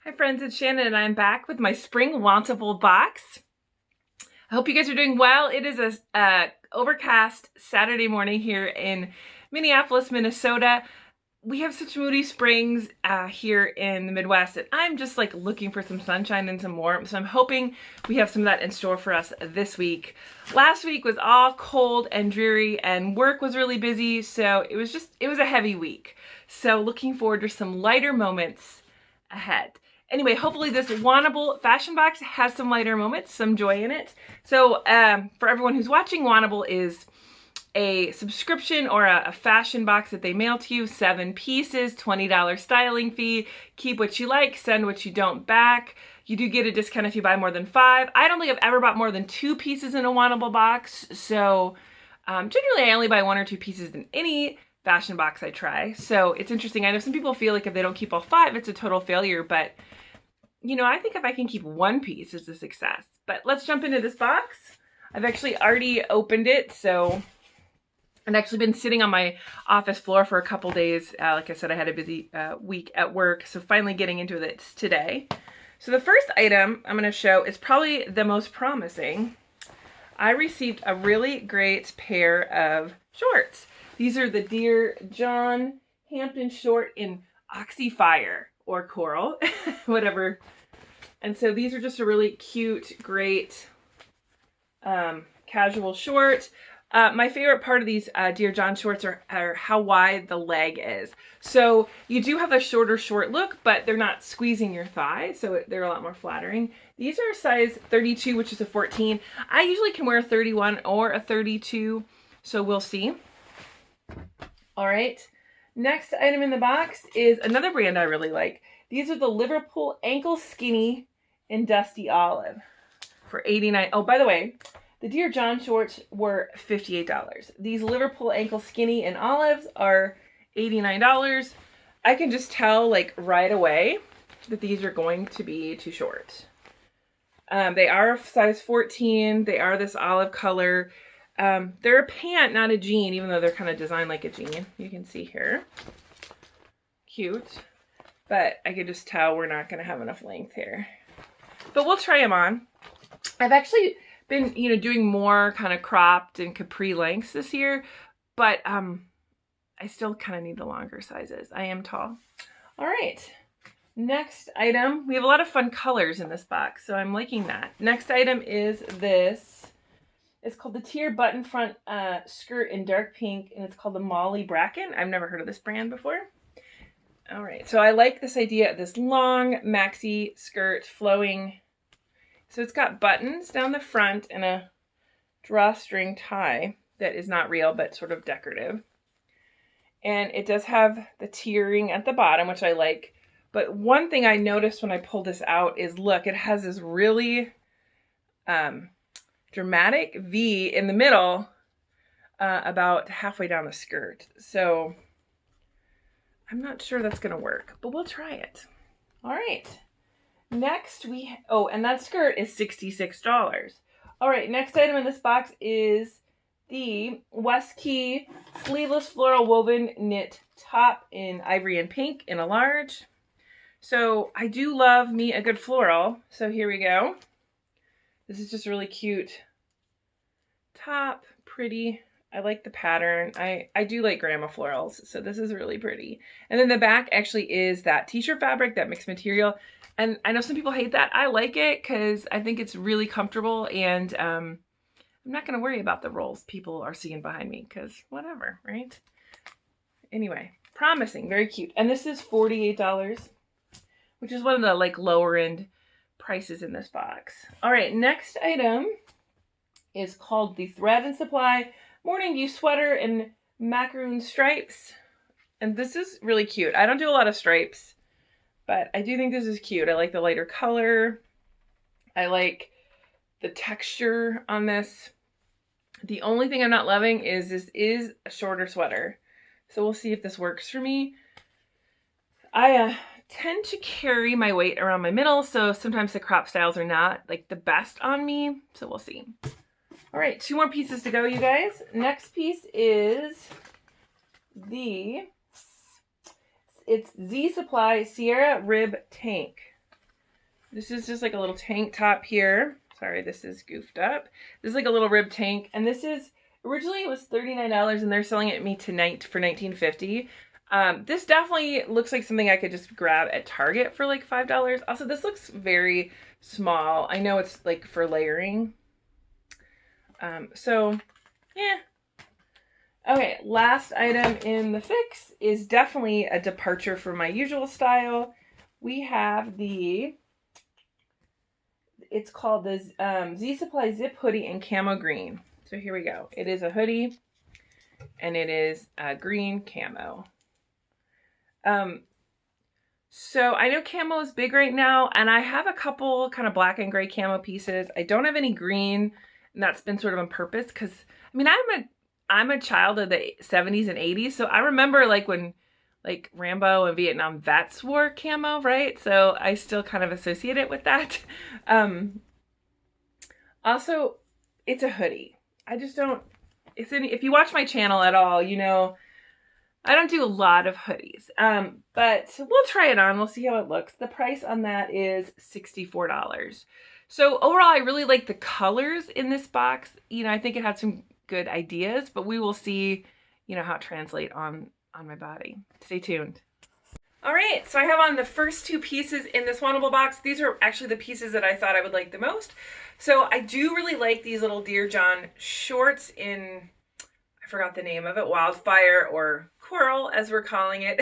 Hi friends, it's Shannon and I'm back with my spring Wantable box. I hope you guys are doing well. It is a overcast Saturday morning here in Minneapolis, Minnesota. We have such moody springs here in the Midwest, and I'm just like looking for some sunshine and some warmth. So I'm hoping we have some of that in store for us this week. Last week was all cold and dreary and work was really busy, so it was a heavy week. So looking forward to some lighter moments ahead. Anyway, hopefully this Wantable fashion box has some lighter moments, some joy in it. So for everyone who's watching, Wantable is a subscription or a fashion box that they mail to you, 7 pieces, $20 styling fee, keep what you like, send what you don't back. You do get a discount if you buy more than 5. I don't think I've ever bought more than 2 pieces in a Wantable box, so generally I only buy 1 or 2 pieces in any fashion box I try. So it's interesting. I know some people feel like if they don't keep all 5, it's a total failure, but you know, I think if I can keep 1 piece, it's a success. But let's jump into this box. I've actually already opened it, so I've actually been sitting on my office floor for a couple days. Like I said, I had a busy week at work, so finally getting into it today. So the first item I'm going to show is probably the most promising. I received a really great pair of shorts. These are the Dear John Hampton short in Oxyfire or coral, whatever. And so these are just a really cute, great casual short. My favorite part of these Dear John shorts are how wide the leg is. So you do have a shorter short look, but they're not squeezing your thigh, so they're a lot more flattering. These are a size 32, which is a 14. I usually can wear a 31 or a 32, so we'll see. All right. Next item in the box is another brand I really like. These are the Liverpool Ankle Skinny in Dusty Olive for $89. Oh, by the way, the Dear John shorts were $58. These Liverpool Ankle Skinny in Olives are $89. I can just tell like right away that these are going to be too short. They are size 14. They are this olive color. They're a pant, not a jean, even though they're kind of designed like a jean. You can see here. Cute. But I could just tell we're not going to have enough length here. But we'll try them on. I've actually been, doing more kind of cropped and capri lengths this year. But I still kind of need the longer sizes. I am tall. All right. Next item. We have a lot of fun colors in this box, so I'm liking that. Next item is this. It's called the Tier Button Front skirt in dark pink, and it's called the Molly Bracken. I've never heard of this brand before. All right, so I like this idea of this long maxi skirt flowing. So it's got buttons down the front and a drawstring tie that is not real, but sort of decorative. And it does have the tiering at the bottom, which I like. But one thing I noticed when I pulled this out is, look, it has this really dramatic V in the middle about halfway down the skirt. So I'm not sure that's going to work, but we'll try it. All right. Next and that skirt is $66. All right, next item in this box is the West Key sleeveless floral woven knit top in ivory and pink in a large. So I do love me a good floral. So here we go. This is just a really cute top, pretty. I like the pattern. I do like grandma florals, so this is really pretty. And then the back actually is that t-shirt fabric, that mixed material. And I know some people hate that. I like it because I think it's really comfortable, and I'm not going to worry about the rolls people are seeing behind me because whatever, right? Anyway, promising, very cute. And this is $48, which is one of the like lower end prices in this box. All right, next item is called the Thread and Supply Morning View Sweater in macaroon stripes. And this is really cute. I don't do a lot of stripes, but I do think this is cute. I like the lighter color. I like the texture on this. The only thing I'm not loving is this is a shorter sweater. So we'll see if this works for me. I tend to carry my weight around my middle, so sometimes the crop styles are not like the best on me. So we'll see. All right, 2 more pieces to go, you guys. Next piece is it's Z Supply Sierra Rib Tank. This is just like a little tank top here. Sorry, this is goofed up. This is like a little rib tank, and this is, originally it was $39 and they're selling it me tonight for $19.50. This definitely looks like something I could just grab at Target for like $5. Also, this looks very small. I know it's like for layering. So yeah. Okay, last item in the fix is definitely a departure from my usual style. We have it's called the Z Supply Zip Hoodie in Camo Green. So here we go. It is a hoodie and it is green camo. So I know camo is big right now, and I have a couple kind of black and gray camo pieces. I don't have any green, and that's been sort of on purpose because, I mean, I'm a child of the 70s and 80s, so I remember like when like Rambo and Vietnam vets wore camo, right? So I still kind of associate it with that. Also, it's a hoodie. I just don't, if you watch my channel at all, you know, I don't do a lot of hoodies, but we'll try it on. We'll see how it looks. The price on that is $64. So overall, I really like the colors in this box. You know, I think it had some good ideas, but we will see, you know, how it translates on my body. Stay tuned. All right, so I have on the first two pieces in this Wantable box. These are actually the pieces that I thought I would like the most. So I do really like these little Dear John shorts in, I forgot the name of it, Wildfire or Coral, as we're calling it.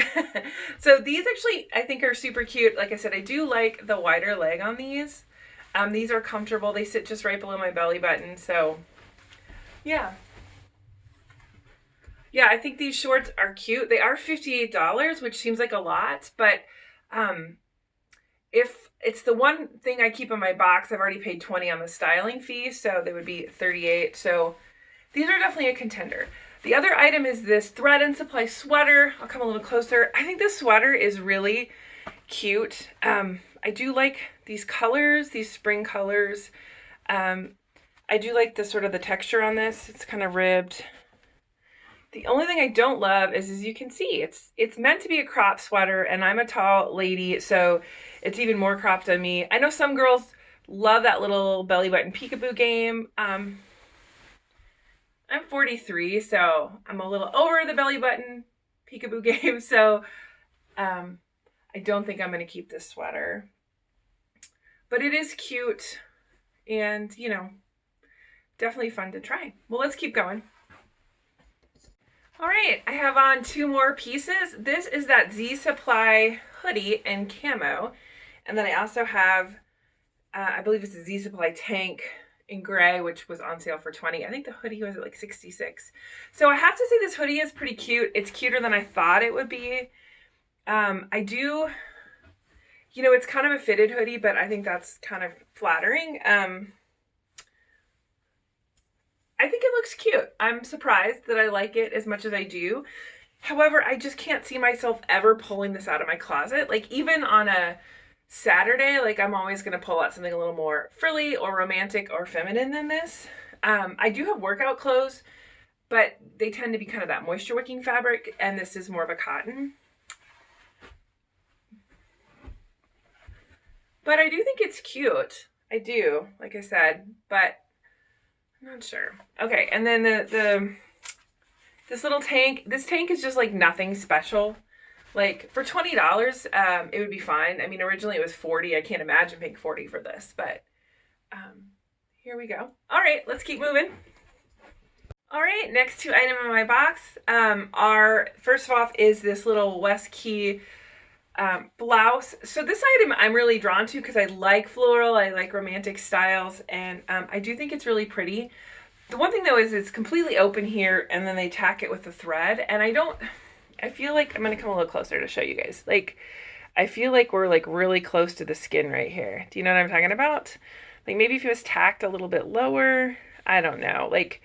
So these actually, I think, are super cute. Like I said, I do like the wider leg on these. These are comfortable. They sit just right below my belly button. So yeah. Yeah, I think these shorts are cute. They are $58, which seems like a lot, but if it's the one thing I keep in my box, I've already paid $20 on the styling fee, so they would be $38. So these are definitely a contender. The other item is this Thread and Supply sweater. I'll come a little closer. I think this sweater is really cute. I do like these colors, these spring colors. I do like the sort of the texture on this. It's kind of ribbed. The only thing I don't love is, as you can see, it's meant to be a crop sweater, and I'm a tall lady, so it's even more cropped on me. I know some girls love that little belly button peekaboo game. I'm 43, so I'm a little over the belly button peekaboo game, so I don't think I'm going to keep this sweater. But it is cute and, you know, definitely fun to try. Well, let's keep going. All right, I have on two more pieces. This is that Z Supply hoodie in camo. And then I also have, I believe it's a Z Supply tank in gray, which was on sale for $20. I think the hoodie was at like $66. So I have to say this hoodie is pretty cute. It's cuter than I thought it would be. I do, you know, it's kind of a fitted hoodie, but I think that's kind of flattering. I think it looks cute. I'm surprised that I like it as much as I do. However, I just can't see myself ever pulling this out of my closet. Like even on a Saturday, like I'm always going to pull out something a little more frilly or romantic or feminine than this. I do have workout clothes, but they tend to be kind of that moisture wicking fabric, and this is more of a cotton. But I do think it's cute. I do, like I said, but I'm not sure. Okay, and then this little tank, this tank is just like nothing special. Like for $20, it would be fine. I mean, originally it was $40. I can't imagine paying $40 for this, but here we go. All right, let's keep moving. All right, next two items in my box are, first off, is this little West Key blouse. So this item I'm really drawn to because I like floral, I like romantic styles, and I do think it's really pretty. The one thing though is it's completely open here, and then they tack it with the thread, and I feel like, I'm gonna come a little closer to show you guys. Like, I feel like we're like really close to the skin right here. Do you know what I'm talking about? Like maybe if it was tacked a little bit lower, I don't know. Like,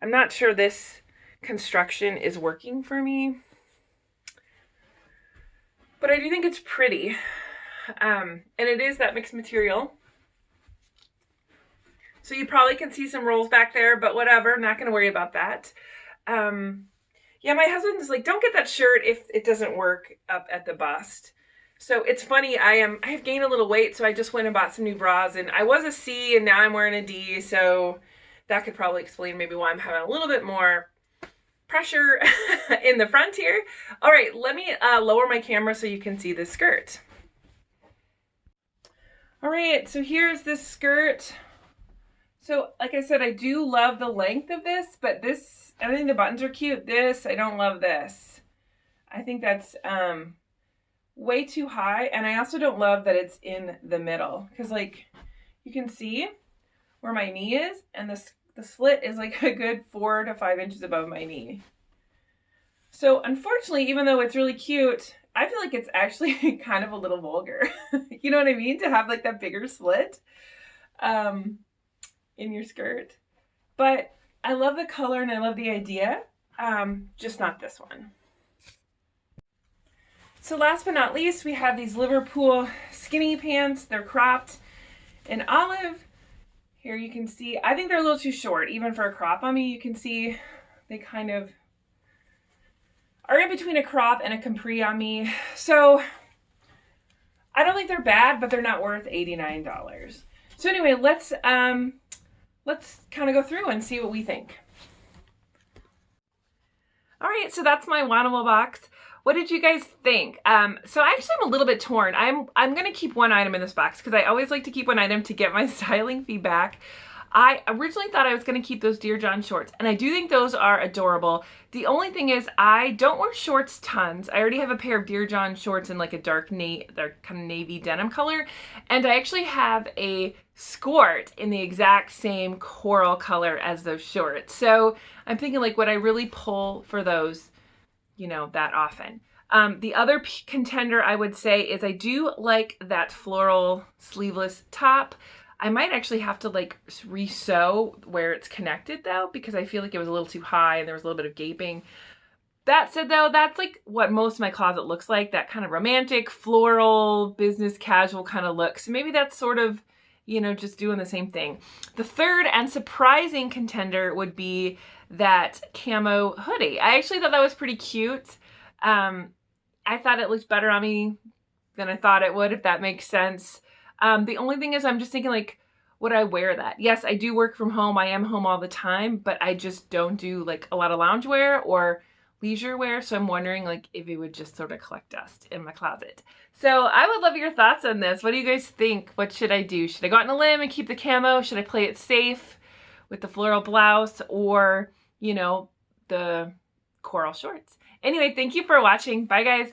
I'm not sure this construction is working for me. But I do think it's pretty. And it is that mixed material. So you probably can see some rolls back there, but whatever, I'm not going to worry about that. Yeah, my husband's like, don't get that shirt if it doesn't work up at the bust. So it's funny, I have gained a little weight, so I just went and bought some new bras, and I was a C and now I'm wearing a D, so that could probably explain maybe why I'm having a little bit more pressure in the front here. All right, let me lower my camera so you can see the skirt. All right, so here's this skirt. So like I said, I do love the length of this, but this, I think the buttons are cute. This, I don't love this. I think that's way too high, and I also don't love that it's in the middle, because like you can see where my knee is, and the slit is like a good 4 to 5 inches above my knee. So unfortunately, even though it's really cute, I feel like it's actually kind of a little vulgar. You know what I mean? To have like that bigger slit in your skirt. But I love the color and I love the idea, just not this one. So last but not least, we have these Liverpool skinny pants. They're cropped in olive. Here you can see, I think they're a little too short, even for a crop on me. You can see they kind of are in between a crop and a capri on me. So I don't think they're bad, but they're not worth $89. So anyway, let's kind of go through and see what we think. All right, so that's my Wantable box. What did you guys think? So actually I'm a little bit torn. I'm gonna keep one item in this box because I always like to keep one item to get my styling feedback. I originally thought I was gonna keep those Dear John shorts, and I do think those are adorable. The only thing is I don't wear shorts tons. I already have a pair of Dear John shorts in like a dark kind of navy denim color, and I actually have a skirt in the exact same coral color as those shorts. So I'm thinking like, would I really pull for those, you know, that often? The other contender I would say is I do like that floral sleeveless top. I might actually have to like re-sew where it's connected though, because I feel like it was a little too high and there was a little bit of gaping. That said though, that's like what most of my closet looks like, that kind of romantic, floral, business casual kind of look. So maybe that's sort of, you know, just doing the same thing. The third and surprising contender would be that camo hoodie. I actually thought that was pretty cute. I thought it looked better on me than I thought it would, if that makes sense. The only thing is I'm just thinking like, would I wear that? Yes, I do work from home. I am home all the time, but I just don't do like a lot of loungewear or leisure wear. So I'm wondering like if it would just sort of collect dust in my closet. So I would love your thoughts on this. What do you guys think? What should I do? Should I go out on a limb and keep the camo? Should I play it safe with the floral blouse, or, you know, the coral shorts? Anyway, thank you for watching. Bye guys.